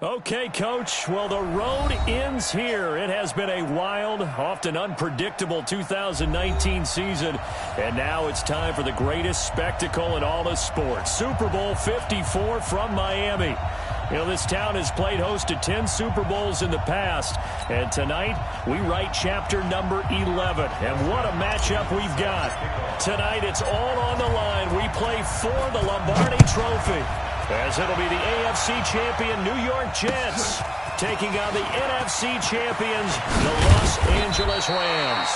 Okay, Coach. Well, the road ends here. It has been a wild, often unpredictable 2019 season. And now it's time for the greatest spectacle in all of sports. Super Bowl 54 from Miami. You know, this town has played host to 10 Super Bowls in the past. And tonight, we write chapter number 11. And what a matchup we've got. Tonight, it's all on the line. We play for the Lombardi Trophy, as it'll be the AFC champion New York Jets taking on the NFC champions, the Los Angeles Rams.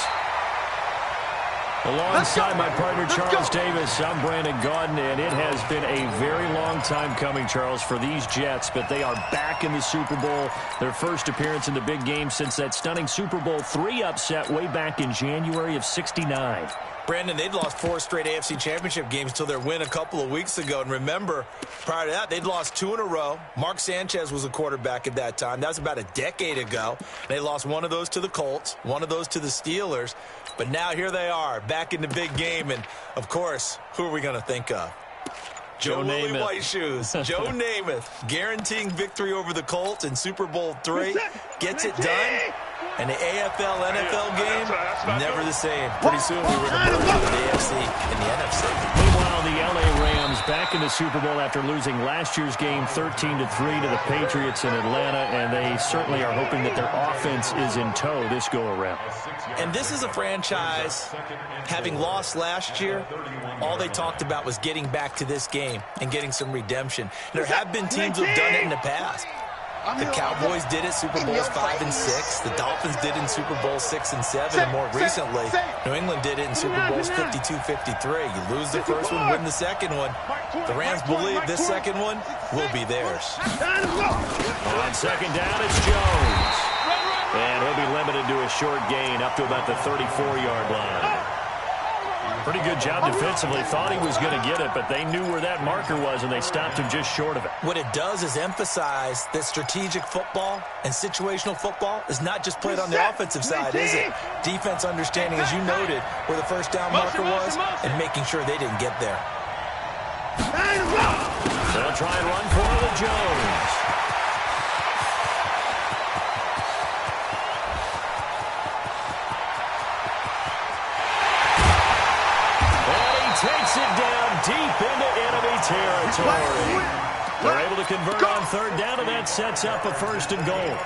Alongside my partner, Charles Davis, I'm Brandon Gaudin, and it has been a very long time coming, Charles, for these Jets, but they are back in the Super Bowl, their first appearance in the big game since that stunning Super Bowl III upset way back in January of '69. Brandon, they'd lost 4 straight AFC championship games until their win a couple of weeks ago. And remember, prior to that, they'd lost 2 in a row. Mark Sanchez was a quarterback at that time. That was about a decade ago. They lost one of those to the Colts, one of those to the Steelers. But now here they are, back in the big game. And, of course, who are we going to think of? Joe Namath. White Shoes. Joe Namath guaranteeing victory over the Colts in Super Bowl III. Gets it done. And the AFL-NFL game, never the same. Pretty soon we were going to merge with the AFC and the NFC. Meanwhile, the LA Rams back in the Super Bowl after losing last year's game 13-3 to the Patriots in Atlanta, and they certainly are hoping that their offense is in tow this go-around. And this is a franchise, having lost last year, all they talked about was getting back to this game and getting some redemption. There have been teams who have done it in the past. The Cowboys did it Super Bowls 5 and 6. The Dolphins did it in Super Bowls 6 and 7. And more recently, New England did it in Super Bowls 52-53. You lose the first one, win the second one. The Rams believe this second one will be theirs. On second down, it's Jones. And he'll be limited to a short gain up to about the 34-yard line. Pretty good job defensively. Thought he was going to get it, but they knew where that marker was, and they stopped him just short of it. What it does is emphasize that strategic football and situational football is not just played on the offensive side, is it? Defense understanding, as you noted, where the first down marker was and making sure they didn't get there. They'll try and run for it with Jones. Takes it down deep into enemy territory. They're able to convert on third down, and that sets up a 1st and goal.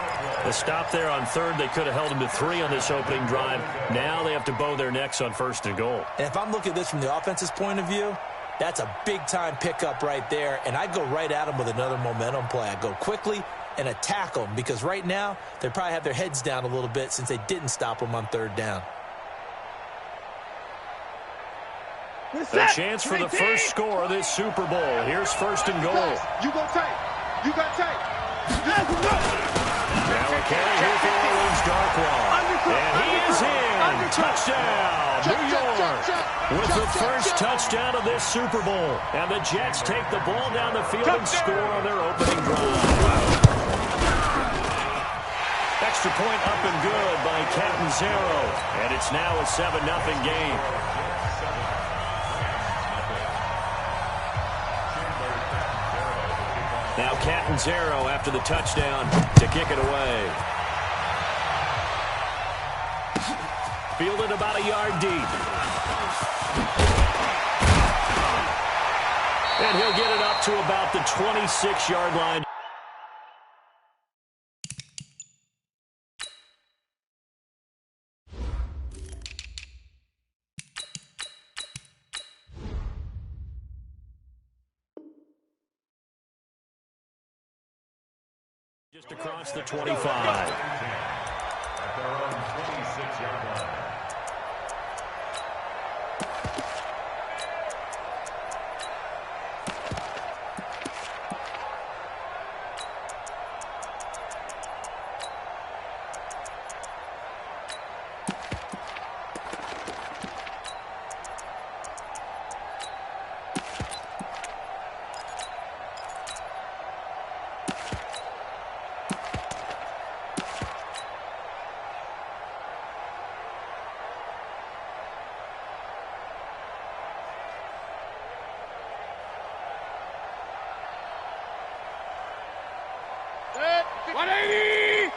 The stop there on third, they could have held him to 3 on this opening drive. Now they have to bow their necks on 1st and goal. And if I'm looking at this from the offense's point of view, that's a big-time pickup right there, and I go right at them with another momentum play. I go quickly and attack them, because right now they probably have their heads down a little bit since they didn't stop them on third down. A chance for the first score of this Super Bowl. Here's 1st and goal. You go tight. You got tight. Now a carry here for Orleans Darkwa. And he is in. Touchdown, New York. With the first touchdown of this Super Bowl. And the Jets take the ball down the field and score on their opening drive. Extra point up and good by Catanzaro. And it's now a 7-0 game. Now Catanzaro after the touchdown to kick it away. Fielded about a yard deep. And he'll get it up to about the 26-yard line. Just across the 25. At their own 26-yard line. 180.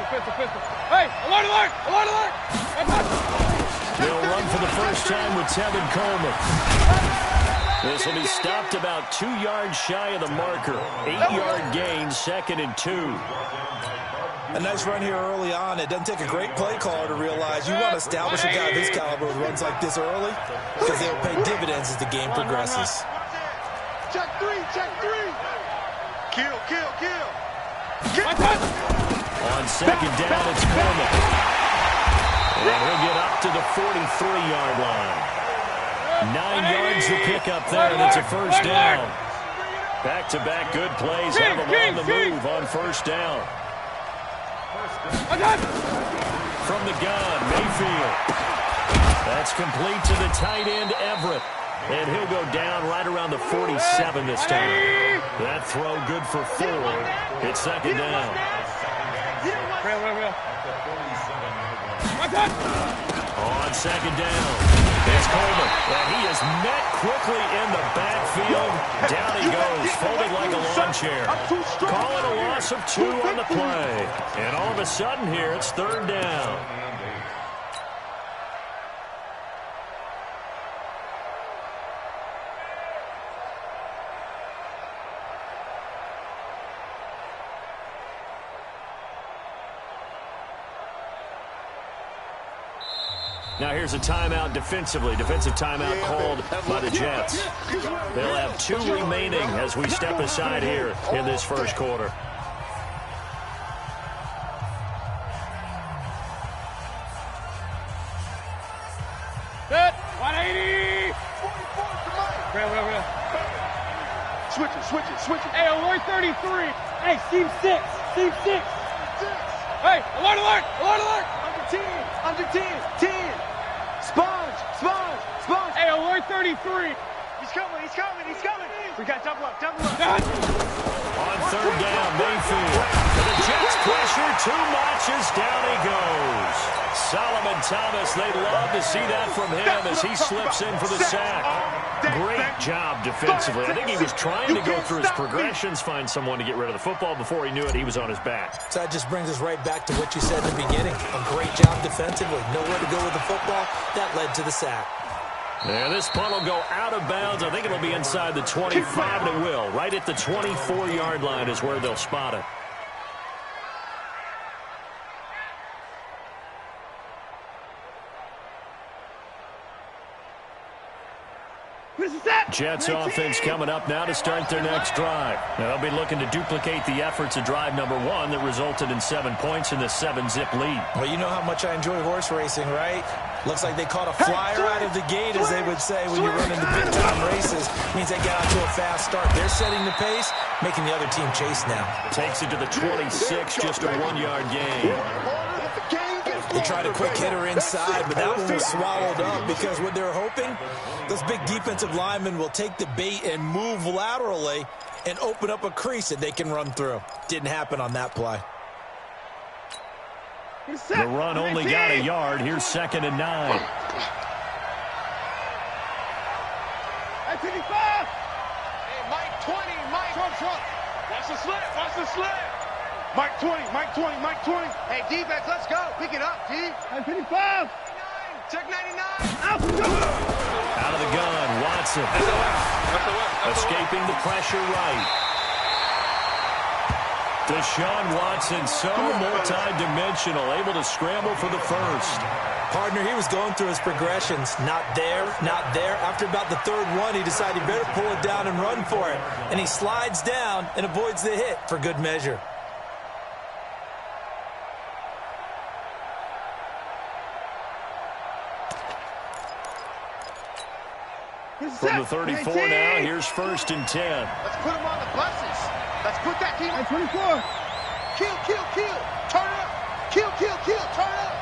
Pistol. Hey, alert. He'll run for the first time with Tevin Coleman. This will be stopped about 2 yards shy of the marker. 8-yard gain, 2nd and 2. A nice run here early on. It doesn't take a great play caller to realize you want to establish a guy of his caliber with runs like this early because they'll pay dividends as the game progresses. Check three. Kill. On 2nd down, it's Coleman. And he'll get up to the 43-yard line. 9 yards to pick up there, and it's a first down. Back-to-back good plays have him on the move on first down. From the gun, Mayfield. That's complete to the tight end, Everett. And he'll go down right around the 47 this time. That throw good for 4. It's 2nd down. Real. On 2nd down, it's Coleman. And he is met quickly in the backfield. Down he goes, folded like a lawn chair. Call it a loss of 2 on the play. And all of a sudden here, it's 3rd down. Now here's a timeout defensively. Defensive timeout called by the Jets. They'll have 2 remaining as we step aside here in this first quarter. Set. 180. Real. Switch it. Hey, alert 33. Hey, Steve 6. Hey, alert. Under 10. Sponge. Hey, alert 33. He's coming. We got double up. On 3rd down, Mayfield. The Jets pressure too much as down he goes. Solomon Thomas, they'd love to see that from him as he slips in for the sack. Great job defensively. I think he was trying to go through his progressions, find someone to get rid of the football. Before he knew it, he was on his back. So that just brings us right back to what you said in the beginning. A great job defensively. Nowhere to go with the football. That led to the sack. Yeah, this punt will go out of bounds. I think it'll be inside the 25, and it will. Right at the 24-yard line is where they'll spot it. Jets offense coming up now to start their next drive. Now they'll be looking to duplicate the efforts of drive number 1 that resulted in 7 points in the 7-zip lead. Well, you know how much I enjoy horse racing, right? Looks like they caught a flyer out of the gate, as they would say when you run into big-time races. Means they got out to a fast start. They're setting the pace, making the other team chase now. Takes it to the 26, just a 1-yard gain. They tried a quick hitter inside, but that one was swallowed up because what they're hoping, those big defensive linemen will take the bait and move laterally and open up a crease that they can run through. Didn't happen on that play. The run only got a yard. Here's 2nd and 9. Hey, 55. Hey, Mike 20. Trump. Watch the slip. Mike 20. Hey, defense, let's go. Pick it up, D. Hey, 55. Check 99. Out of the gun, Watson. Escaping the pressure right. Deshaun Watson, so multi-dimensional, able to scramble for the first. Partner, he was going through his progressions. Not there. After about the 3rd one, he decided he better pull it down and run for it. And he slides down and avoids the hit for good measure. From the 34 now, here's 1st and 10. Let's put them on the buses. Let's put that team on 24. Kill. Turn it up. Kill. Turn it up.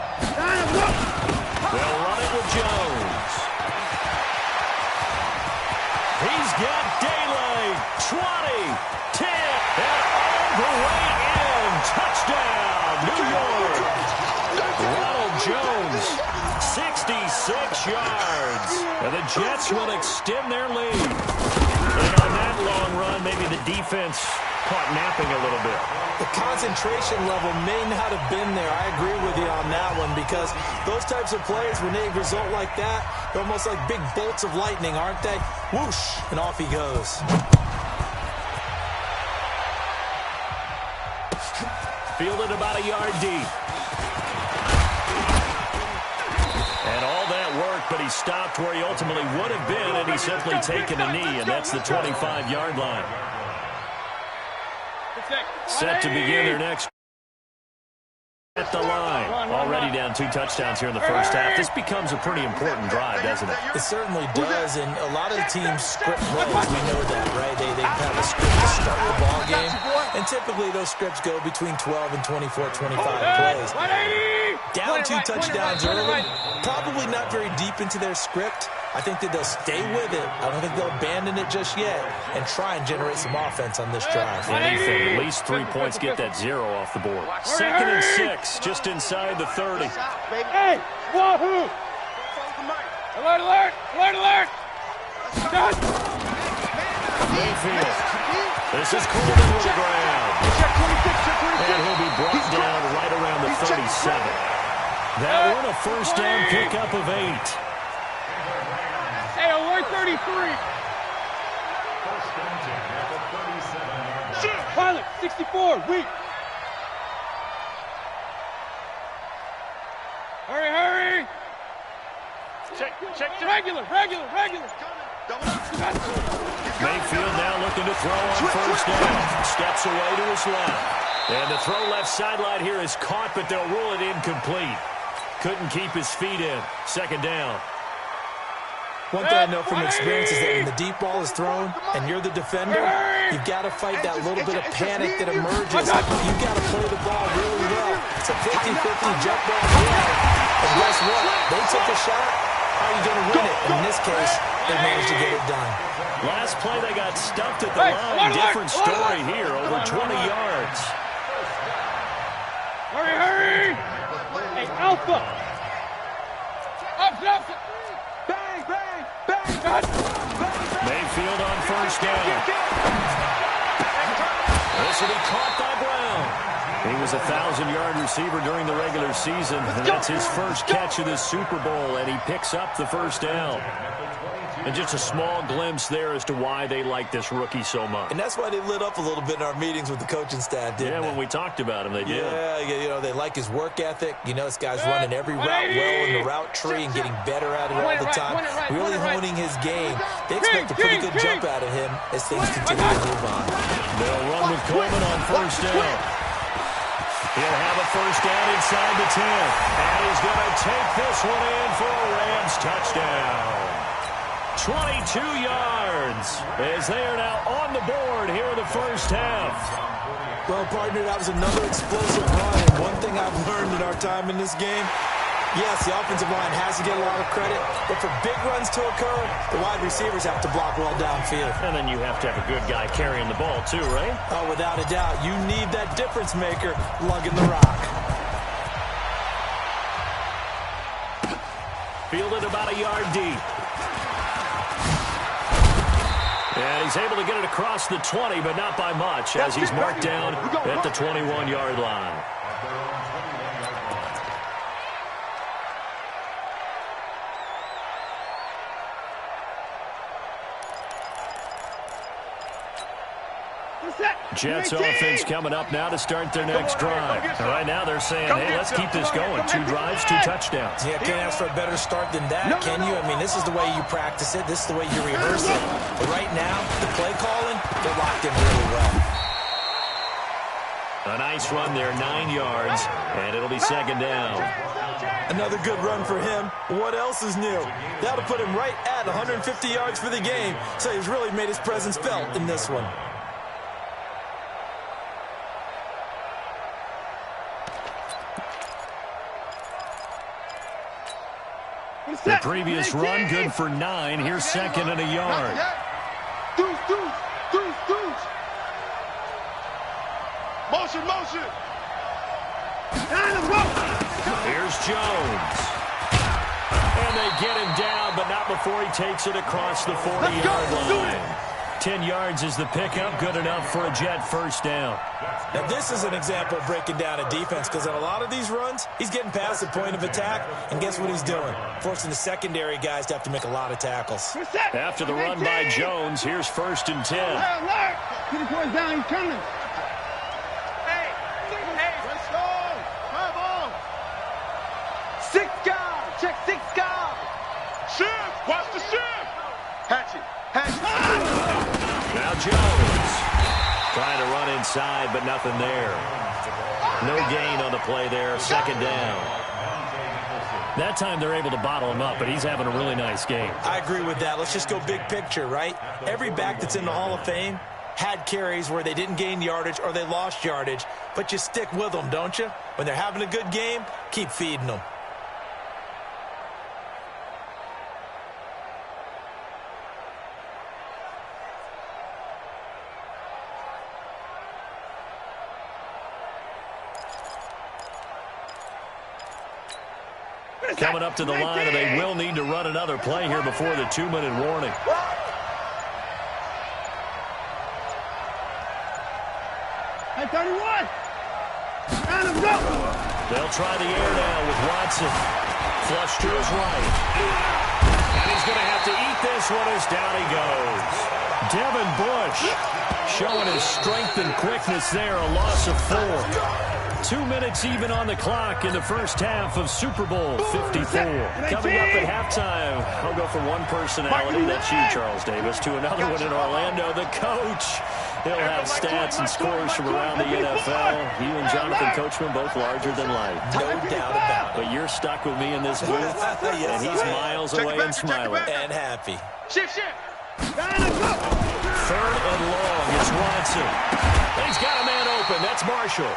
They'll run it with Jones. He's got daylight. 20, 10, and all the way in. Touchdown, New York. Ronald Jones, 6 66 yards. And the Jets will extend their lead. And on that long run, maybe the defense caught napping a little bit. The concentration level may not have been there. I agree with you on that one, because those types of plays, when they result like that, they're almost like big bolts of lightning, aren't they? Whoosh, and off he goes. Fielded about a yard deep. And all that work, but he stopped where he ultimately would have been, and he's simply taken a knee, and that's the 25-yard line. Set to begin their next at the line. Already down 2 touchdowns here in the first half. This becomes a pretty important drive, doesn't it? It certainly does, and a lot of the teams script plays. We know that, right? They have a script to start the ball game, and typically those scripts go between 12 and 24, 25 plays. Down 2 touchdowns early, probably not very deep into their script. I think that they'll stay with it. I don't think they'll abandon it just yet and try and generate some offense on this drive. Anything, at least 3 points, get that 0 off the board. 2nd and 6, just inside the 30. Hey, wahoo! Alert, alert, alert, alert! Mayfield. This is Coleman with the ground. And he'll be brought down right around the 37. That one, a first down pickup of 8. Hey, alert 33. Pilot, 64, weak. Hurry, hurry. Check. Regular. Mayfield now looking to throw on first down. Steps away to his left. And the throw left sideline here is caught, but they'll rule it incomplete. Couldn't keep his feet in. 2nd down. One thing I know from experience is that when the deep ball is thrown and you're the defender, you've got to fight that little bit of panic that emerges. You've got to play the ball really well. It's a 50-50 jump ball. And guess what? They took a shot. How are you going to win it? In this case, they managed to get it done. Last play, they got stuffed at the line. Different story here, over 20 yards. Hurry. Hey, Alpha. Up. Mayfield on first down. This will be caught by Brown. He was a 1,000-yard receiver during the regular season, and that's his first catch of this Super Bowl, and he picks up the first down. And just a small glimpse there as to why they like this rookie so much. And that's why they lit up a little bit in our meetings with the coaching staff, didn't they? When we talked about him, they did. Yeah, they like his work ethic. This guy's running every route well in the route tree and getting better at it all the time. Really honing his game. They expect a pretty good jump out of him as things continue to move on. They'll run with Coleman on first down. He'll have a first down inside the 10. And he's going to take this one in for a Rams touchdown. 22 yards as they are now on the board here in the first half. Well, partner, that was another explosive run. And one thing I've learned in our time in this game, yes, the offensive line has to get a lot of credit, but for big runs to occur, the wide receivers have to block well downfield. And then you have to have a good guy carrying the ball too, right? Oh, without a doubt. You need that difference maker lugging the rock. Fielded about a yard deep. And he's able to get it across the 20, but not by much, as he's marked down at the 21-yard line. Jets offense coming up now to start their next drive. And right now they're saying, hey, let's keep this going. 2 drives, 2 touchdowns. Yeah, can't ask for a better start than that, can you? I mean, this is the way you practice it. This is the way you rehearse it. But right now, the play calling, they're locked in really well. A nice run there, 9 yards, and it'll be 2nd down. Another good run for him. What else is new? That'll put him right at 150 yards for the game, so he's really made his presence felt in this one. The previous run, good for 9. Here's 2nd and a yard. Deuce. Motion. Here's Jones. they get him down, but not before he takes it across the 40-yard line. 10 yards is the pickup, good enough for a Jet first down. Now, this is an example of breaking down a defense, because in a lot of these runs, he's getting past the point of attack, and guess what he's doing? Forcing the secondary guys to have to make a lot of tackles. After the run by Jones, here's 1st and 10. Get the boys down, he's coming. Hey, let's go. Come on. 6 guys, check 6 guys. Shift, watch the shift. Hatchet. Now Jones trying to run inside, but nothing there. No gain on the play there, 2nd down. That time they're able to bottle him up, but he's having a really nice game. I agree with that. Let's just go big picture, right? Every back that's in the Hall of Fame had carries where they didn't gain yardage or they lost yardage, but you stick with them, don't you? When they're having a good game, keep feeding them. Coming up to the line, and they will need to run another play here before the 2-minute warning. Hey, 31. And him go. They'll try the air now with Watson. Flush to his right. And he's going to have to eat this one as down he goes. Devin Bush showing his strength and quickness there, a loss of 4. 2 minutes even on the clock in the first half of Super Bowl 54. Coming up at halftime, I'll go from one personality, that's you, Charles Davis, to another one in Orlando, the coach. He'll have stats and scores from around the NFL. You and Jonathan Coachman both larger than life. No doubt about it. But you're stuck with me in this booth, and he's miles away and smiling. And happy. Shift. 3rd and long, it's Watson. He's got a man open, that's Marshall.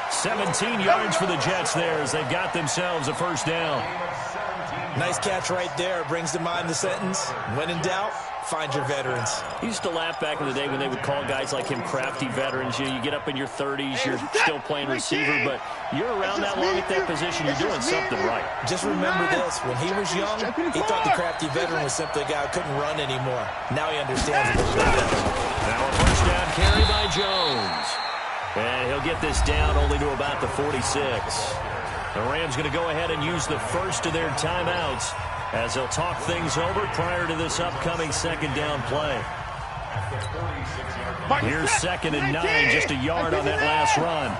17 yards for the Jets there as they've got themselves a first down. Nice catch right there. Brings to mind the sentence, when in doubt, find your veterans. I used to laugh back in the day when they would call guys like him crafty veterans. You get up in your 30s, you're still playing receiver, but you're around that long at that position, you're doing something right. Just remember this. When he was young, he thought the crafty veteran was simply a guy who couldn't run anymore. Now he understands it a little bit better. Now a first down carry by Jones. And he'll get this down only to about the 46. The Rams going to go ahead and use the first of their timeouts as they'll talk things over prior to this upcoming 2nd down play. Here's 2nd and 9, just a yard on that last run.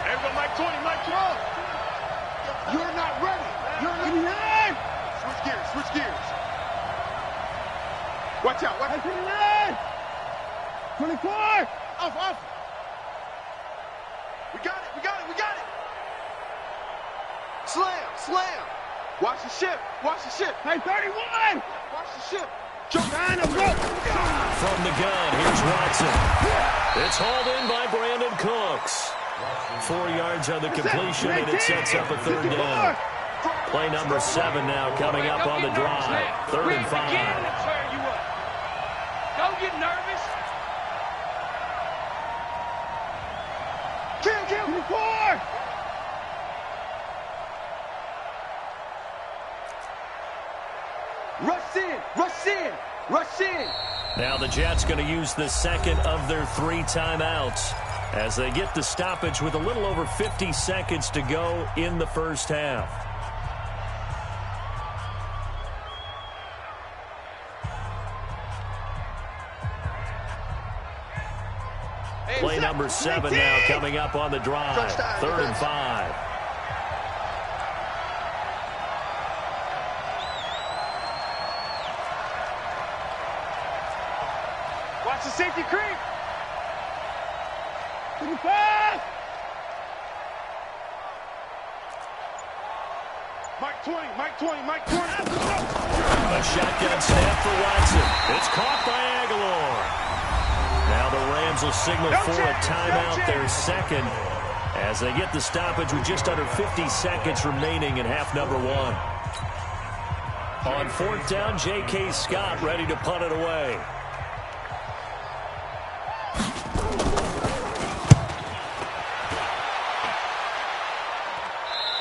Everybody, Mike 20, Mike 12. You're not ready. You're not ready. Switch gears. Watch out. 24. Off. We got it. Slam. Watch the ship. Hey, 31. Watch the ship. Jump. From the gun, here's Watson. It's hauled in by Brandon Cooks. 4 yards on the completion, and it sets up a 3rd down. Play number 7 now coming up on the drive. 3rd and 5. Don't get nervous. Kill. Rush in. Now the Jets going to use the 2nd of their 3 timeouts as they get the stoppage with a little over 50 seconds to go in the first half. Play number 7 now coming up on the drive. 3rd and 5. Watch the safety creep. 25. Mike 20. A shotgun snap for Watson. It's caught by Aguilar. Now the Rams will signal for a timeout, their 2nd, as they get the stoppage with just under 50 seconds remaining in half number 1. On 4th down, J.K. Scott ready to punt it away.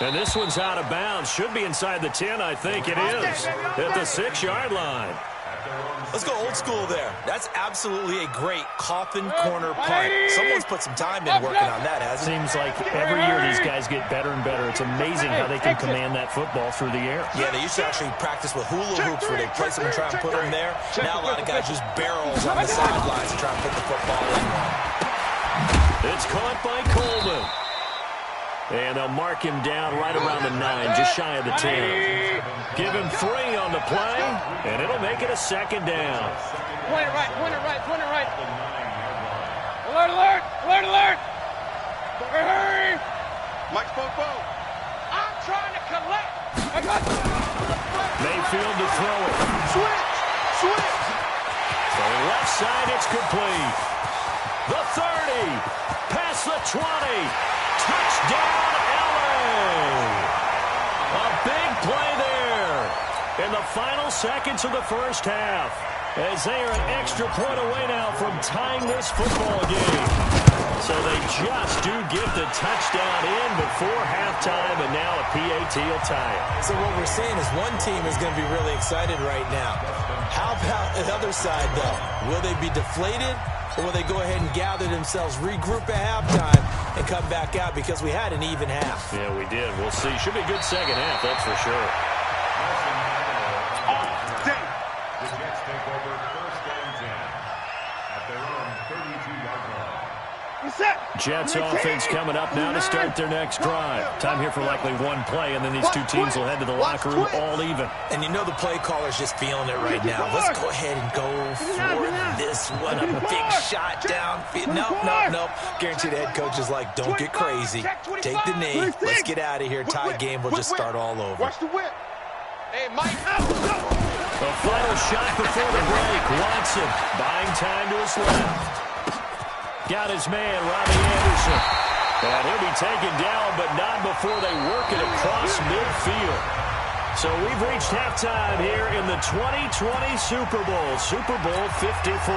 And this one's out of bounds. Should be inside the 10, I think it is. At the 6-yard line. Let's go old school there. That's absolutely a great coffin corner punt. Someone's put some time in working on that, hasn't it? Seems like every year these guys get better and better. It's amazing how they can command that football through the air. Yeah, they used to actually practice with hula hoops where they place them and try and put them there. Now a lot of guys use barrels on the sidelines to try and put the football in one. It's caught by Coleman. And they'll mark him down right around the 9, just shy of the 10. Give him 3 on the play, and it'll make it a 2nd down. Point it right, point it right, point it right. Alert, alert, alert, alert. Hurry. Mike Popo. I'm trying to collect. I got you. Mayfield to throw it. Switch, switch. So left side, it's complete. The 30, past the 20. Touchdown, LA! A big play there in the final seconds of the first half, as they are an extra point away now from tying this football game. So they just do get the touchdown in before halftime, and now a PAT will tie it. So what we're saying is one team is going to be really excited right now. How about the other side, though? Will they be deflated? Or will they go ahead and gather themselves, regroup at halftime, and come back out because we had an even half? Yeah, we did. We'll see. Should be a good second half, that's for sure. The Jets take over 1st and 10 at their own 32-yard line. Jets offense coming up now to start their next drive. Time here for likely one play, and then these two teams will head to the locker room all even. And you know the play caller's just feeling it right now. Let's go ahead and go for this one. A big shot downfield. Nope. Guaranteed the head coach is like, don't get crazy. Take the knee. Let's get out of here. Tie game. We'll just start all over. Watch the whip. Hey, Mike. The final shot before the break. Watson buying time to his left. Got his man, Robbie Anderson. And he'll be taken down, but not before they work it across midfield. So we've reached halftime here in the 2020 Super Bowl, Super Bowl 54.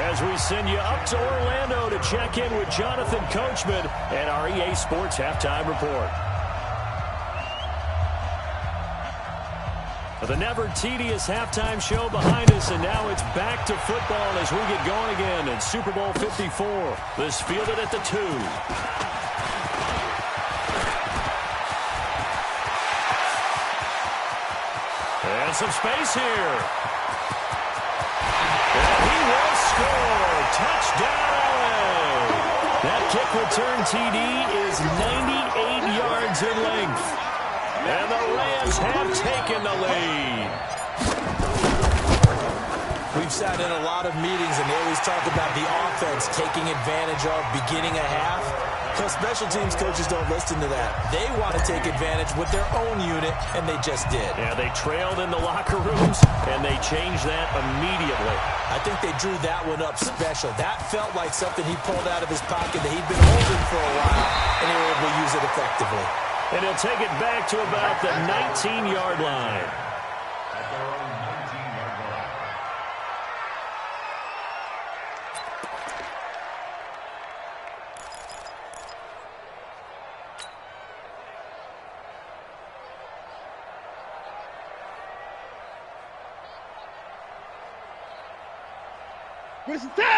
As we send you up to Orlando to check in with Jonathan Coachman and our EA Sports Halftime Report. The never-tedious halftime show behind us, and now it's back to football as we get going again in Super Bowl 54. This fielded at the 2. And some space here. And he will score. Touchdown, LA. That kick return TD is 98 yards in length. And the Rams have taken the lead. We've sat in a lot of meetings, and they always talk about the offense taking advantage of beginning a half. So special teams coaches don't listen to that. They want to take advantage with their own unit, and they just did. Yeah, they trailed in the locker rooms, and they changed that immediately. I think they drew that one up special. That felt like something he pulled out of his pocket that he'd been holding for a while, and they were able to use it effectively. And he'll take it back to about the 19-yard line. At their own 19-yard line.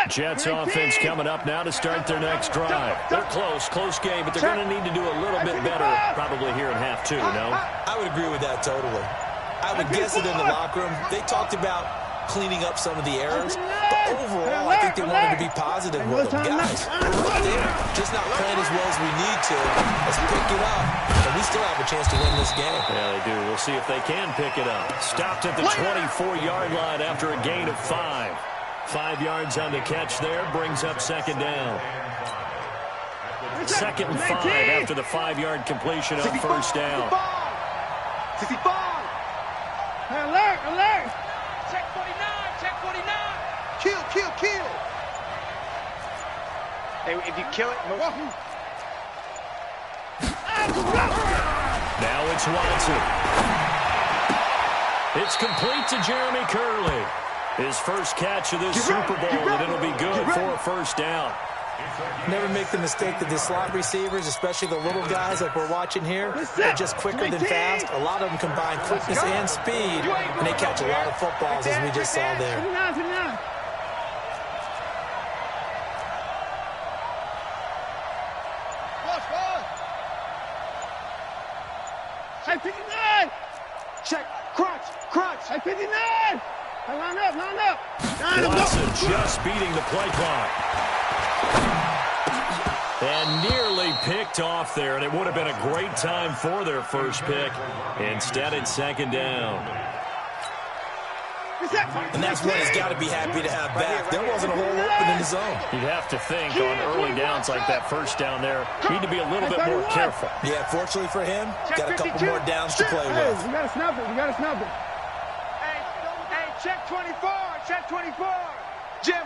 Jets offense coming up now to start their next drive. They're close game, but they're going to need to do a little bit better probably here in half 2, no? I would agree with that totally. I would guess it in the locker room. They talked about cleaning up some of the errors, but overall, I think they wanted to be positive with them. Guys, we're right there, just not playing as well as we need to. Let's pick it up, and we still have a chance to win this game. Yeah, they do. We'll see if they can pick it up. Stopped at the 24-yard line after a gain of 5. 5 yards on the catch there, brings up 2nd down. 2nd and 5 after the 5-yard completion on 1st down. 65. Alert, alert. Check 49, check 49. Kill. Hey, if you kill it, Now it's Watson. It's complete to Jeremy Curley. His first catch of this Super Bowl, and it'll be good for a 1st down. Never make the mistake that the slot receivers, especially the little guys like we're watching here, are just quicker than fast. A lot of them combine quickness and speed, and they catch a lot of footballs, as we just saw there. 59. Hey, 59! Check, crunch! Hey, 59! Hey, line up! Watson just beating the play clock. And nearly picked off there, and it would have been a great time for their first pick. Instead, it's second down. And that's what he's got to be happy to have back. There wasn't a hole open in the zone. You'd have to think on early downs like that first down there, need to be a little bit more careful. Yeah, fortunately for him, got a couple more downs to play with. We got to snap it. Hey, check 24. Jim.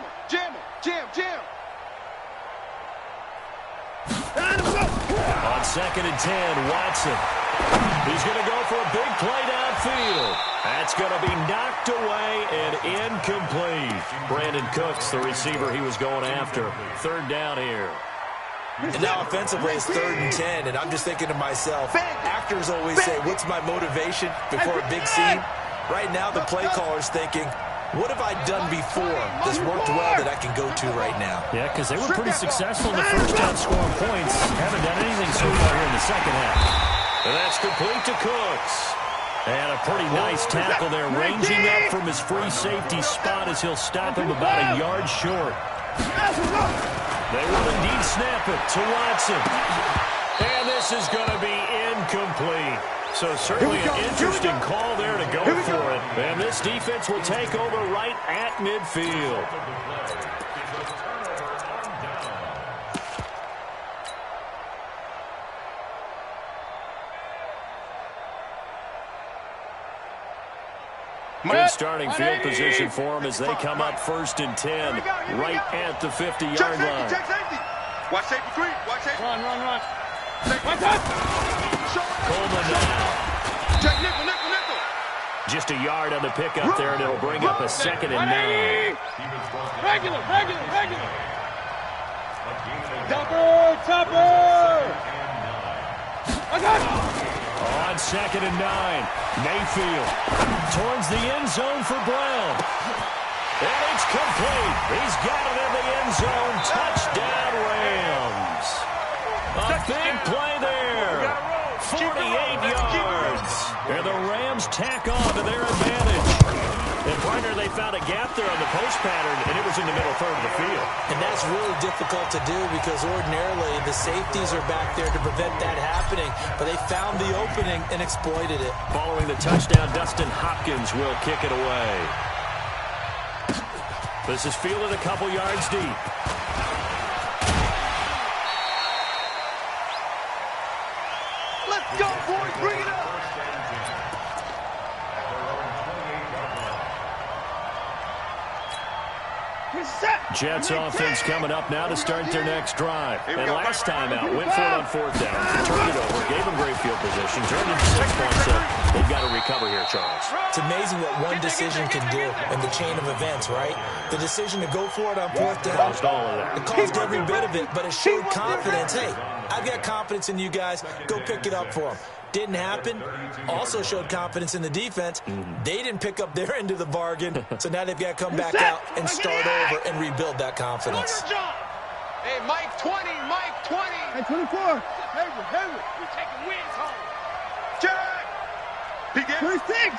On second and 10, Watson. He's going to go for a big play downfield. That's going to be knocked away and incomplete. Brandon Cooks, the receiver he was going after. Third down here. And now offensively it's 3rd and 10, and I'm just thinking to myself, actors always say, what's my motivation before a big scene? Right now the play caller's thinking, what have I done before that's worked well that I can go to right now? Yeah, because they were pretty successful in the first half scoring points. Haven't done anything so far here in the second half. And that's complete to Cooks. And a pretty nice tackle there, ranging up from his free safety spot as he'll stop him about a yard short. They will indeed snap it to Watson. And this is going to be incomplete. So certainly an interesting call there to go for it. And this defense will take over right at midfield. Good starting field position for them as they come up 1st and 10, right at the 50-yard line. Check safety. Watch safety 3. Watch safety. Run. Coleman now. Check nickel. Just a yard on the pickup there, and it'll bring up a 2nd and 9. Regular. Topper. On 2nd and 9, Mayfield towards the end zone for Brown. And it's complete. He's got it in the end zone. Touchdown, Rams. A big play there. 48 yards. And the Rams tack on to their advantage. And, partner, they found a gap there on the post pattern, and it was in the middle third of the field. And that's really difficult to do because ordinarily the safeties are back there to prevent that happening. But they found the opening and exploited it. Following the touchdown, Dustin Hopkins will kick it away. This is fielded a couple yards deep. Let's go, boys. Bring it up. Jets offense coming up now to start their next drive. And last time out, went for it on 4th down. Turned it over, gave them great field position, turned it to 6 points. They've got to recover here, Charles. It's amazing what one decision can do in the chain of events, right? The decision to go for it on 4th down. Caused all of that. It caused every bit of it, but it showed confidence. Hey, I've got confidence in you guys. Go pick it up for them. Didn't happen. Also showed confidence in the defense. They didn't pick up their end of the bargain, so now they've got to come back out and start over and rebuild that confidence. Hey, Mike 20. Hey, 24. Henry. We taking wins home. Check. He gets 26.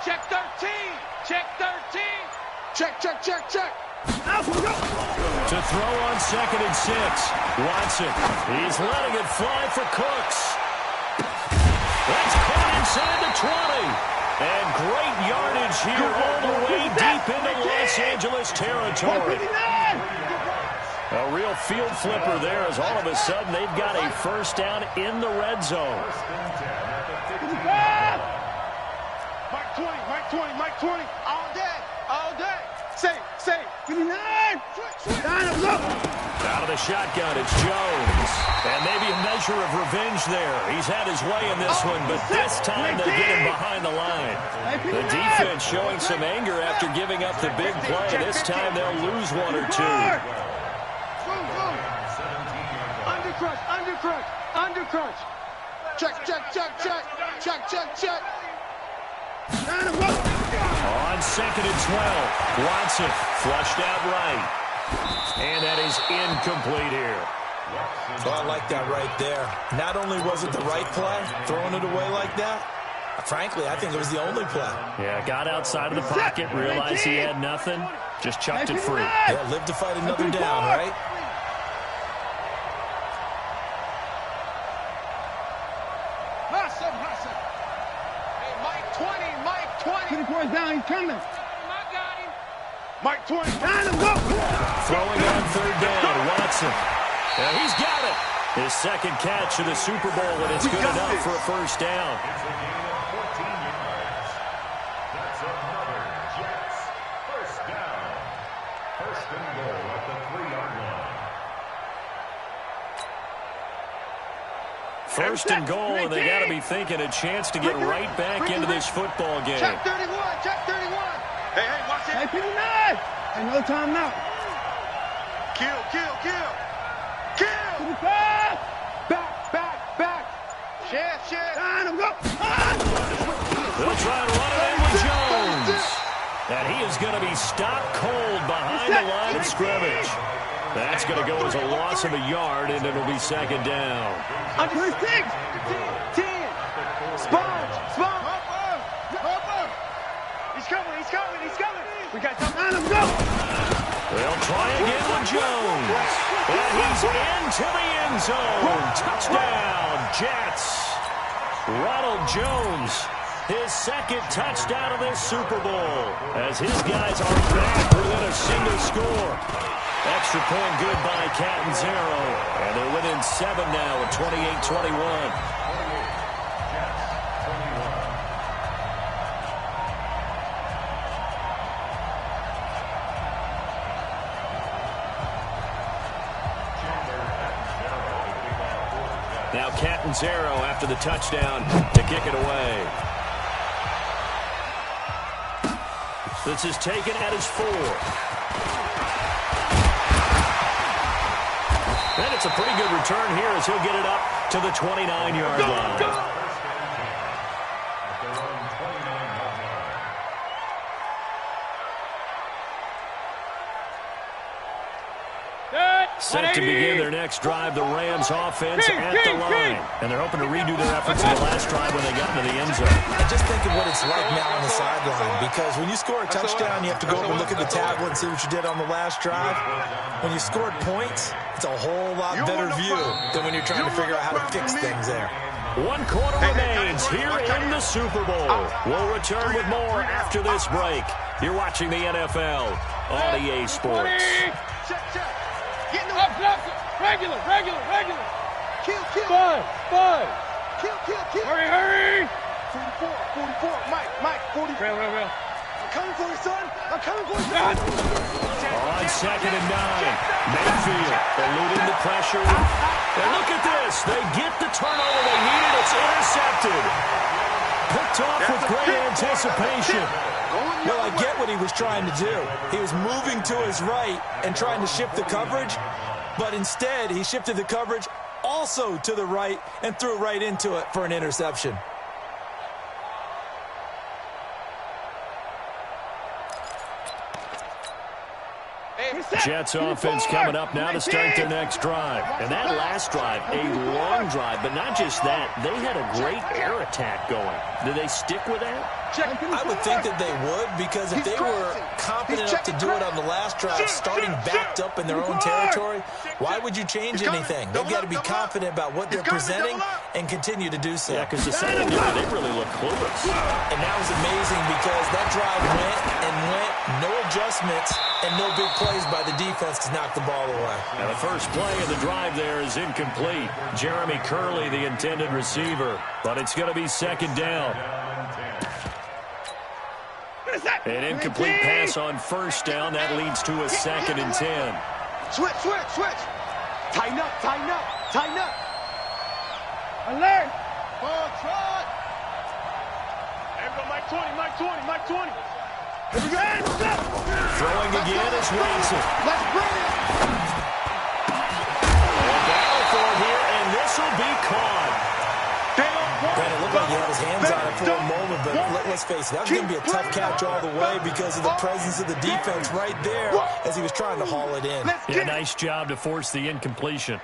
Check 13. Check. To throw on 2nd and 6. Watson. He's letting it fly for Cooks. That's caught inside the 20. And great yardage here all the way deep into Los Angeles territory. A real field flipper there as all of a sudden they've got a first down in the red zone. Mike 20. All day. Say. 59. Out of the shotgun, it's Jones. And maybe a measure of revenge there. He's had his way in this one, but this time they'll get him behind the line. The defense showing some anger after giving up the big play. This time they'll lose 1 or 2. crunch. Check, check, check, check. Check, check, check. On 2nd and 12, Watson flushed out right. And that is incomplete here. So I like that right there. Not only was it the right play, throwing it away like that, frankly, I think it was the only play. Yeah, got outside of the pocket, realized he had nothing, just chucked it free. Yeah, live to fight another down, right? Hey, Mike 20, Mike 20. 20 points down, he's coming. I got him. Mike 20. Throwing on 3rd down, Watson. Yeah, he's got it. His 2nd catch of the Super Bowl, and it's good enough for a 1st down. It's a gain of 14 yards. That's another Jets 1st down. 1st and goal at the 3-yard line. 1st and goal, and they got to be thinking a chance to get right back into this football game. Check 31, check 31. Hey, hey, watch it. Hey, 59. Hey, no time now. Kill, kill, kill. Kill. Back, back, back. Chef. Time to go. They'll try and run it in with Jones. And he is going to be stopped cold behind the line of scrimmage. That's going to go as a loss of a yard, and it'll be 2nd down. Under 6. 10. Sponge. He's coming. We got time. Let him go. They'll try again with Jones. And he's into the end zone. Touchdown, Jets. Ronald Jones, his 2nd touchdown of this Super Bowl, as his guys are back within a single score. Extra point good by Catanzaro. And they're within 7 now at 28-21. Now Catanzaro after the touchdown to kick it away. This is taken at his 4. And it's a pretty good return here as he'll get it up to the 29-yard line. Set to begin their next drive, the Rams offense at the line. And they're hoping to redo their efforts in the last drive when they got into the end zone. And just think of what it's like now on the sideline, because when you score a touchdown, you have to go up and look at the tablet and see what you did on the last drive. When you scored points, it's a whole lot better view than when you're trying to figure out how to fix things there. 1 quarter remains here in the Super Bowl. We'll return with more after this break. You're watching the NFL on EA Sports. Regular. Kill. 5. Kill. Hurry. 44. Mike. 40. Real. I'm coming for you, son. I'm coming for you. On 2nd and 9. Mayfield eluding the pressure. And look at this. They get the turnover they needed. It's intercepted. Picked off with great anticipation. Well, I get what he was trying to do. He was moving to his right and trying to shift the coverage, but instead he shifted the coverage also to the right and threw right into it for an interception. Jets offense coming up now to start their next drive. And that last drive, a long drive, but not just that. They had a great air attack going. Did they stick with that? I would think that they would, because if they were confident enough to do it on the last drive, starting backed up in their own territory, why would you change anything? They've got to be confident about what they're presenting and continue to do so. Yeah, because the secondary, they really look clueless. And that was amazing because that drive went, no adjustments, and no big plays by the defense to knock the ball away. Now the first play of the drive there is incomplete. Jeremy Curley, the intended receiver, but it's going to be 2nd down. An incomplete pass on 1st down. That leads to a 2nd and 10. Switch. Tighten up. Alert. Ball trot. Everybody, Mike 20. Throwing again is Watson. Let's bring it. And battle for it here, and this will be caught. but let's face it, that was going to be a tough catch all the way because of the presence of the defense right there as he was trying to haul it in. Yeah, nice job to force the incompletion.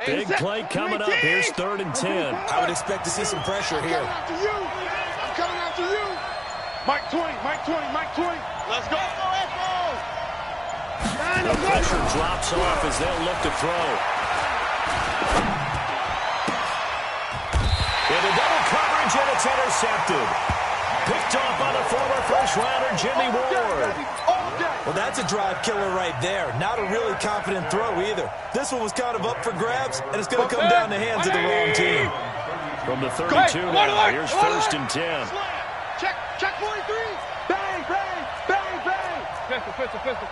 Big play coming up. Here's 3rd and 10. I would expect to see some pressure here. I'm coming after you. Mike 20, Mike 20, Mike 20. Let's go. The pressure drops off as they'll look to throw. Into double coverage, and it's intercepted. Picked off by the former first-rounder, Jimmy Ward. Well, that's a drive killer right there. Not a really confident throw either. This one was kind of up for grabs, and it's going to come down the hands of the wrong team. From the 32 now, here's 1st and 10. Check 43. Bang, bang, bang, bang. Pistol.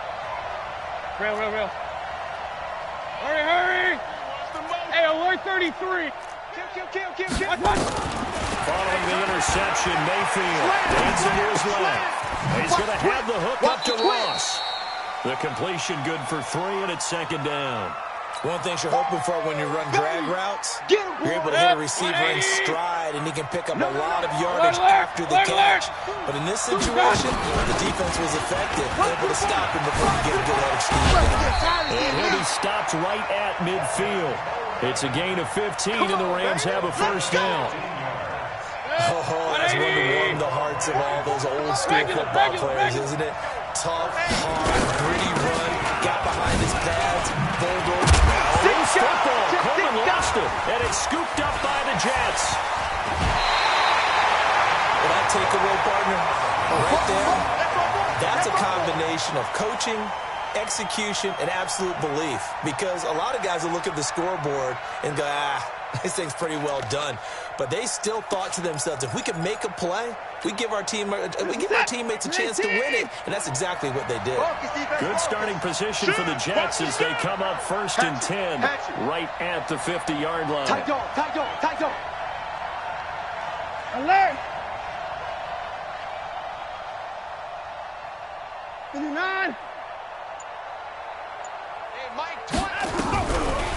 Real. Hurry. Hey, alert 33. Kill. Following the interception, Mayfield hands into his left. He's going to have the hook up to Ross. The completion good for 3, and it's 2nd down. One thing you're hoping for when you run drag routes, you're able to hit a receiver in stride, and he can pick up a lot of yardage after the catch. But in this situation, the defense was effective, able to stop him before he get a good head of steam. And he'll be stopped right at midfield. It's a gain of 15, and the Rams have a 1st down. That's one to warm the hearts of all those old-school football players, isn't it? Tough, hard, gritty run, got behind his pads, bulldog. Loose football. Coleman lost it, and it's scooped up by the Jets. Well, that takeaway, partner, right there, that's a combination of coaching, execution, and absolute belief. Because a lot of guys will look at the scoreboard and go, this thing's pretty well done. But they still thought to themselves, if we can make a play, we give our teammates a chance to win it. And that's exactly what they did. Good starting position for the Jets as they come up 1st and 10 right at the 50-yard line. Tight dog. Alert. 59. Hey, Mike 20.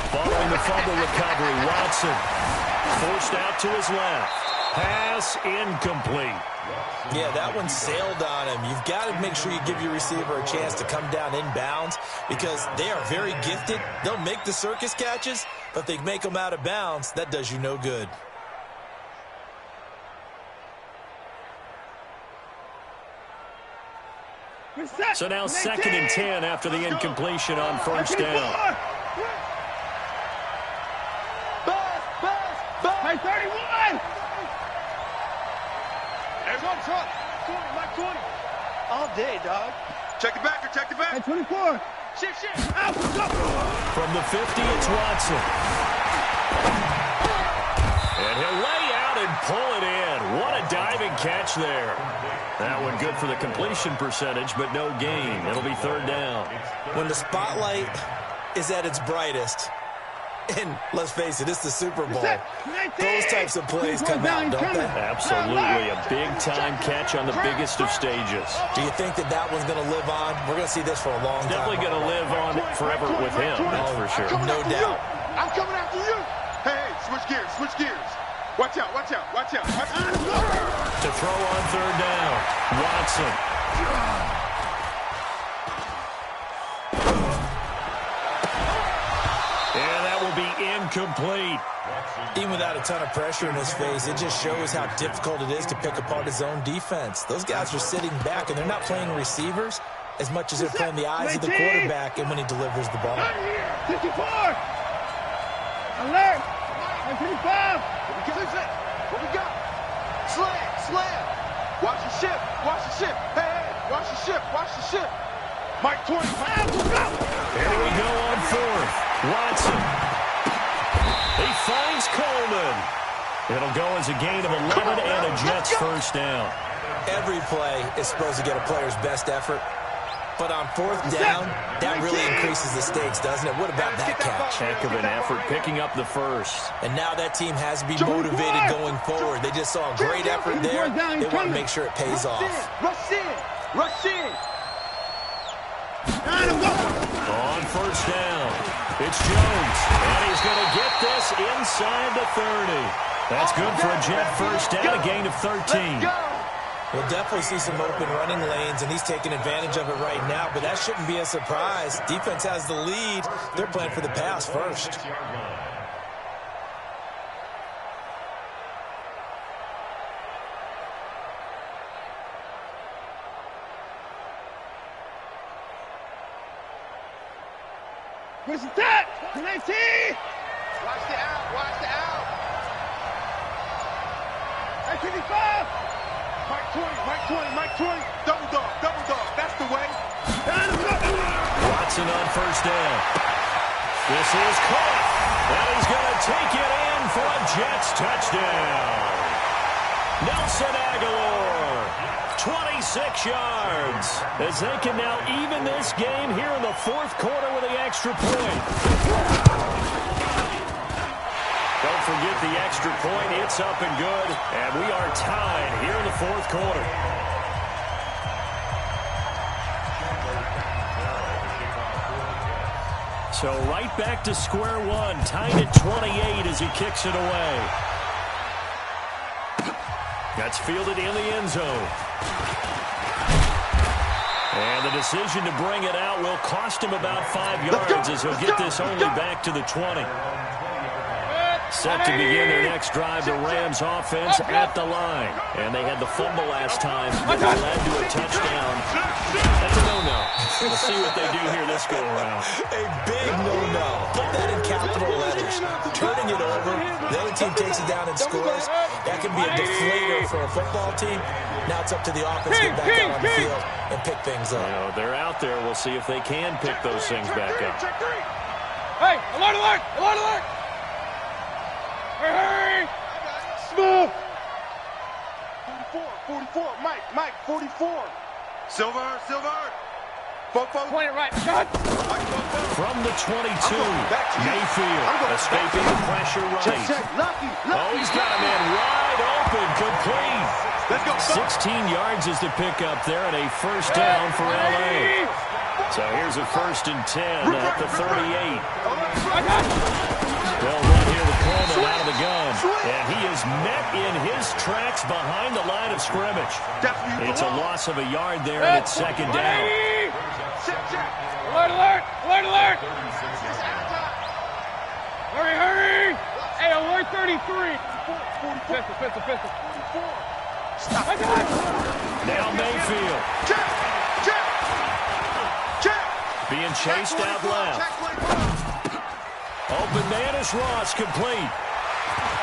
Following the fumble recovery, Watson forced out to his left. Pass incomplete. Yeah, that one sailed on him. You've got to make sure you give your receiver a chance to come down inbounds because they are very gifted. They'll make the circus catches, but if they make them out of bounds, that does you no good. So now 2nd and 10 after the incompletion on 1st down. Hey, 31! There's one truck. 20, Mike 20. All day, dog. Check the back. Hey, 24. Shift. Out, go. From the 50, it's Watson. And he'll lay out and pull it in. What a diving catch there. That one good for the completion percentage, but no gain. It'll be 3rd down. When the spotlight is at its brightest, and let's face it, it's the Super Bowl, those types of plays come out, don't they? Absolutely. A big-time catch on the biggest of stages. Do you think that one's going to live on? We're going to see this for a long time. Definitely going to live on forever with him, that's for sure. No doubt. I'm coming after you. Hey, switch gears. Watch out. To throw on 3rd down, Watson. And that will be incomplete. Even without a ton of pressure in his face, it just shows how difficult it is to pick apart his own defense. Those guys are sitting back, and they're not playing receivers as much as they're playing the eyes of the quarterback and when he delivers the ball. 54! Alert! 55! What we got? Slam! Watch the ship! Hey! Watch the ship! Mike 20! Here we go on 4th. Watson. He finds Coleman. It'll go as a gain of 11 and a Jets 1st down. Every play is supposed to get a player's best effort. But on fourth down, that really increases the stakes, doesn't it? What about that catch? Heck of an effort picking up the first. And now that team has to be motivated going forward. They just saw a great effort there. They want to make sure it pays off. Rush in. Rush in. On first down, it's Jones, and he's going to get this inside the 30. That's good for a Jet first down, a gain of 13. We'll definitely see some open running lanes, and he's taking advantage of it right now, but that shouldn't be a surprise. Defense has the lead. They're playing for the pass first. Where's the tap? 19! Watch the out, watch the out. Hey, 25! Mike 20, Mike 20, Mike 20. Double dog, that's the way. Watson on first down. This is caught, and he's going to take it in for a Jets touchdown. Nelson Aguilar, 26 yards, as they can now even this game here in the fourth quarter with the extra point. Don't forget the extra point. It's up and good, and we are tied here in the fourth quarter. So right back to square one, tied at 28 as he kicks it away. That's fielded in the end zone. And the decision to bring it out will cost him about 5 yards as he'll get this only back to the 20. Set to begin their next drive, the Rams offense at the line. And they had the fumble last time that led to a touchdown. That's a no-no. We'll see what they do here this go-around. A big no-no. Put that in capital letters. Turning it over, the other team takes it down and scores. That can be a deflator for a football team. Now it's up to the offense to get back out on the field and pick things up. You know, they're out there. We'll see if they can pick those things back up. Hey, alert, alert, alert, alert. Hey! Smooth! 44, Mike, 44. Silver. Point it right. Shot! From the 22, Mayfield escaping the pressure right. Check. Lucky. Oh, he's got a man wide open, complete. Let's go. 16 yards is the pickup there and a first down for L.A. So here's a 1st and 10 at the 38. Well run here with Coleman out of the gun. And he is met in his tracks behind the line of scrimmage. It's a loss of a yard there, and it's 2nd down. Alert. Hurry. Hey, alert 33. Pistol. Now Mayfield. Check. Being chased out left. Open man is Ross, complete.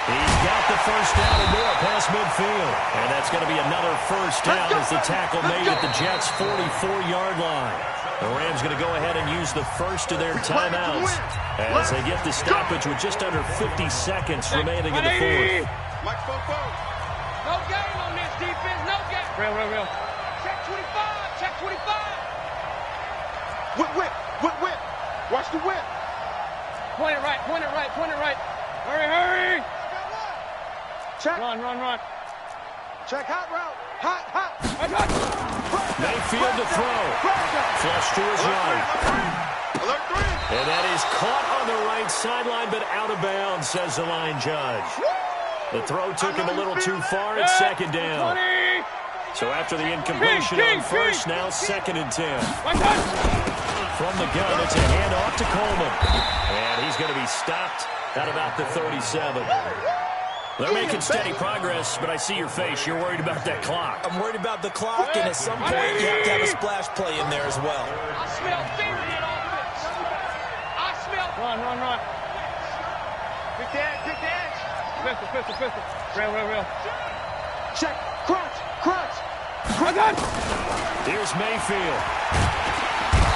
He's got the first down and more past midfield. And that's going to be another first down as the tackle made at the Jets' 44-yard line. The Rams going to go ahead and use the first of their timeouts as they get the stoppage with just under 50 seconds remaining in the fourth. No game on this defense, no game. Real. Check 25. Whip. Watch the whip. Point it right. Hurry. Check. Run. Check hot route. Hot. Mayfield to throw. Flush to his right. Alert 3. And that is caught on the right sideline, but out of bounds, says the line judge. The throw took him a little too far. It's 2nd down. So after the incompletion on first, now 2nd and 10. From the gun, it's a handoff to Coleman. And he's going to be stopped at about the 37. They're making steady progress, but I see your face. You're worried about that clock. I'm worried about the clock, and at some point, you have to have a splash play in there as well. I smell fear in offense. Run. Big edge. Pistol. Real. Check. Crunch. Here's Mayfield.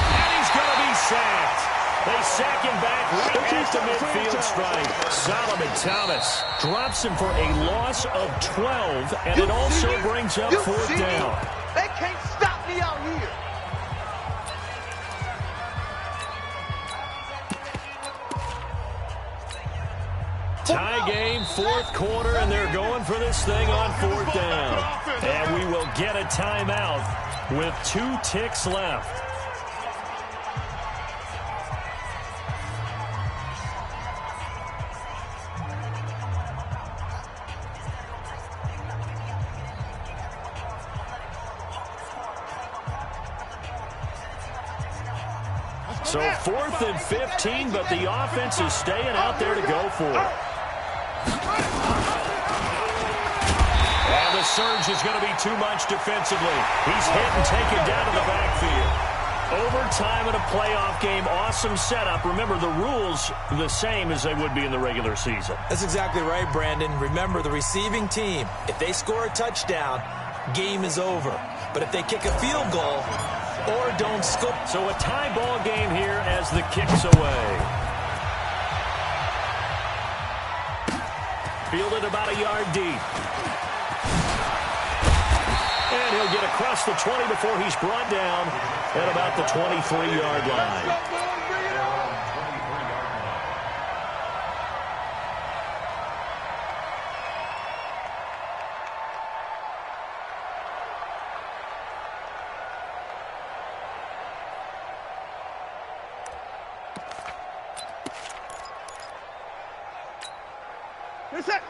And he's going to be sacked. They sack him back right at the midfield stripe. Solomon Thomas drops him for a loss of 12, and it also brings up 4th down. They can't stop me out here. tie game, fourth quarter, and they're going for this thing on fourth down. And we will get a timeout with 2 ticks left. So 4th and 15, but the offense is staying out there to go for it. And the surge is going to be too much defensively. He's hit and taken down to the backfield. Overtime in a playoff game, awesome setup. Remember, the rules the same as they would be in the regular season. That's exactly right, Brandon. Remember, the receiving team, if they score a touchdown, game is over. But if they kick a field goal or don't score. So a tie ball game here as the kick's away. Fielded about a yard deep. And he'll get across the 20 before he's brought down at about the 23-yard line.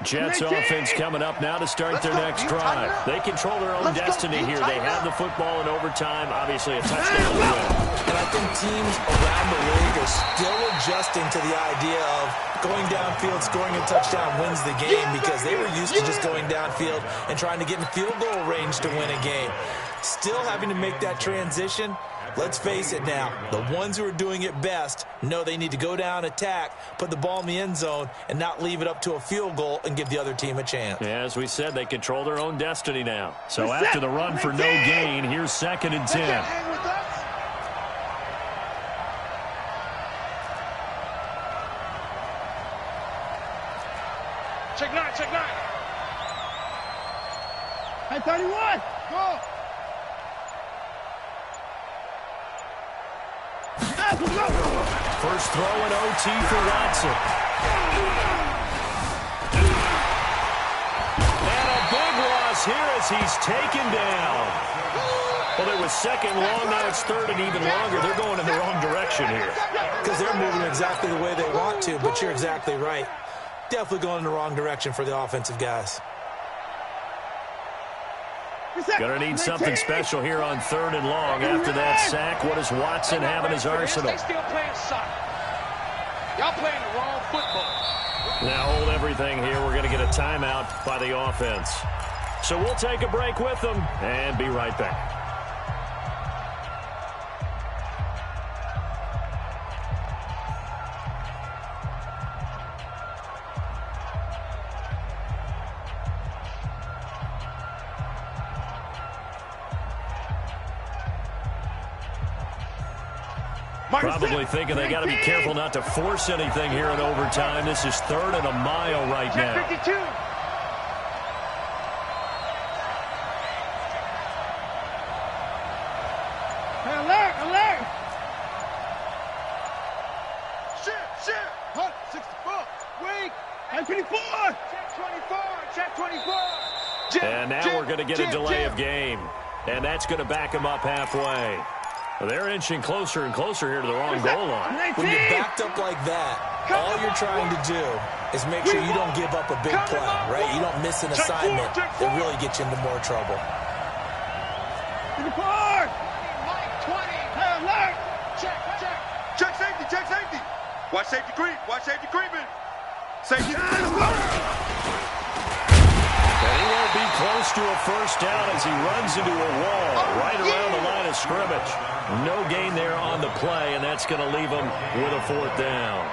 Jets offense coming up now to start their next drive. They control their own destiny here. They have the football in overtime. Obviously a touchdown to win. And I think teams around the league are still adjusting to the idea of going downfield, scoring a touchdown wins the game, because they were used to just going downfield and trying to get in field goal range to win a game. Still having to make that transition. Let's face it now, the ones who are doing it best know they need to go down, attack, put the ball in the end zone, and not leave it up to a field goal and give the other team a chance. Yeah, as we said, they control their own destiny now. So after the run for no gain, here's 2nd and 10. Check 9, check 9. Hey, 31, go. First throw in OT for Watson. And a big loss here as he's taken down. Well, it was 2nd long, now it's 3rd and even longer. They're going in the wrong direction here. Because they're moving exactly the way they want to, but you're exactly right. Definitely going in the wrong direction for the offensive guys. Going to need something special here on 3rd and long. After that sack, what does Watson have in his arsenal? They still playing soccer. Y'all playing the wrong football. Now hold everything here. We're going to get a timeout by the offense. So we'll take a break with them and be right back. Probably thinking they got to be careful not to force anything here in overtime. This is 3rd and a mile right now. 52. Hey, alert, alert. Shit. 64. Wait. Hey, 54. Check 24. Check 24. And now we're going to get a delay of game. And that's going to back them up halfway. They're inching closer and closer here to the wrong goal line. When you're backed up like that, all you're trying to do is make sure you don't give up a big play, right? You don't miss an assignment that really gets you into more trouble. Mike 20. Hey, alert. Check safety, check safety. Watch safety creep, watch safety creeping. Safety. And he won't be close to a first down as he runs into a wall right around the line of scrimmage. No gain there on the play, and that's going to leave him with a 4th down.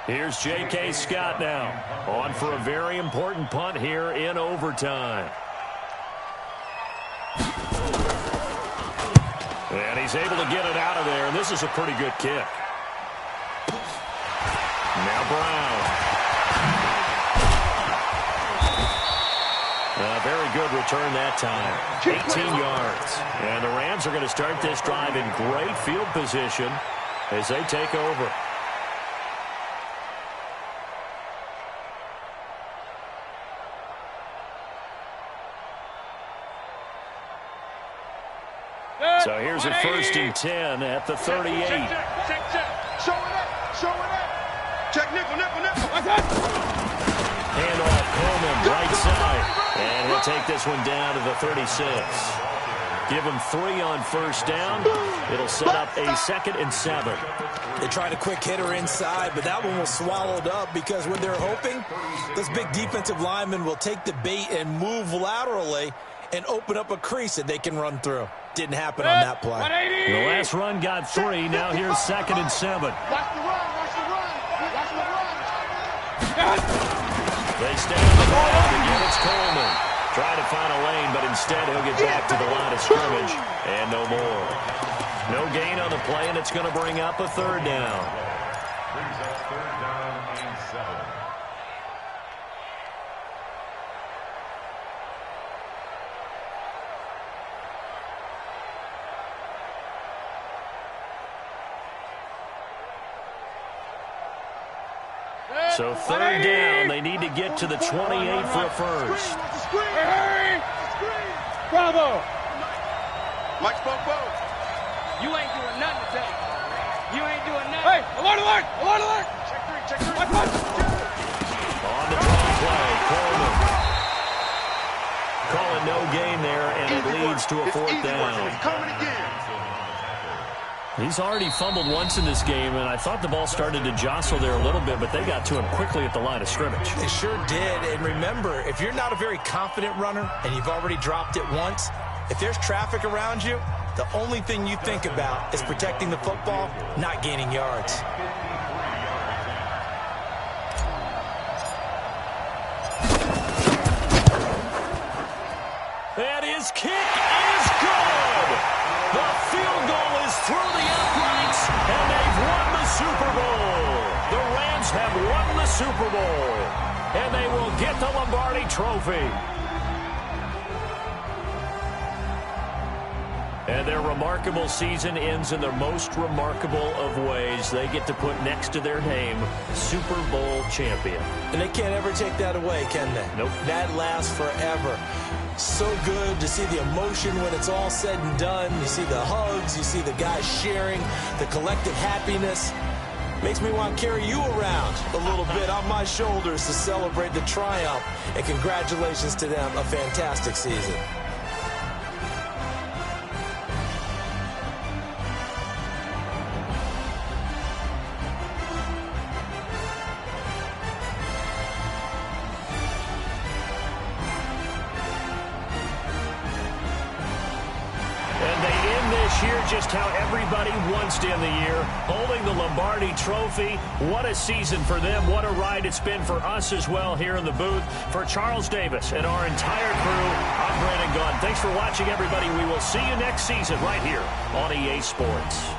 Here's J.K. Scott now, on for a very important punt here in overtime. And he's able to get it out of there, and this is a pretty good kick. Now Brown. A very good return that time. 18 yards. And the Rams are going to start this drive in great field position as they take over. So here's a 1st and 10 at the 38. Check. Show it up. Check nickel. Handoff, Coleman, right side. And he'll take this one down to the 36. Give him 3 on 1st down. It'll set up a 2nd and 7. They tried a quick hitter inside, but that one was swallowed up because what they're hoping, those big defensive linemen will take the bait and move laterally and open up a crease that they can run through. Didn't happen on that play. The last run got 3. Now here's 2nd and 7. Watch the run. They stay on the ground. Again, it's Coleman. Try to find a lane, but instead he'll get back to the line of scrimmage. And no more. No gain on the play, and it's going to bring up a 3rd down. Brings us 3rd down and 7. So 3rd down, they need to get to the 28 for a 1st. Hurry! Bravo! Mike spoke both. You ain't doing nothing today. You ain't doing nothing. Hey, alert! Check 3. On the draw play, Coleman. Calling no gain there, and it leads to a 4th down. It's coming again. He's already fumbled once in this game, and I thought the ball started to jostle there a little bit, but they got to him quickly at the line of scrimmage. They sure did. And remember, if you're not a very confident runner and you've already dropped it once, if there's traffic around you, the only thing you think about is protecting the football, not gaining yards. And his kick is good! The field goal is through the uprights, and they've won the Super Bowl. The Rams have won the Super Bowl, and they will get the Lombardi Trophy. And their remarkable season ends in the most remarkable of ways. They get to put next to their name, Super Bowl champion. And they can't ever take that away, can they? Nope. That lasts forever. So good to see the emotion when it's all said and done. You see the hugs, you see the guys sharing, the collective happiness. Makes me want to carry you around a little bit on my shoulders to celebrate the triumph. And congratulations to them, a fantastic season. Year just how everybody wants to end the year, holding the Lombardi Trophy. What a season for them. What a ride it's been for us as well here in the booth. For Charles Davis and our entire crew, I'm Brandon Gunn. Thanks for watching, everybody. We will see you next season right here on EA Sports.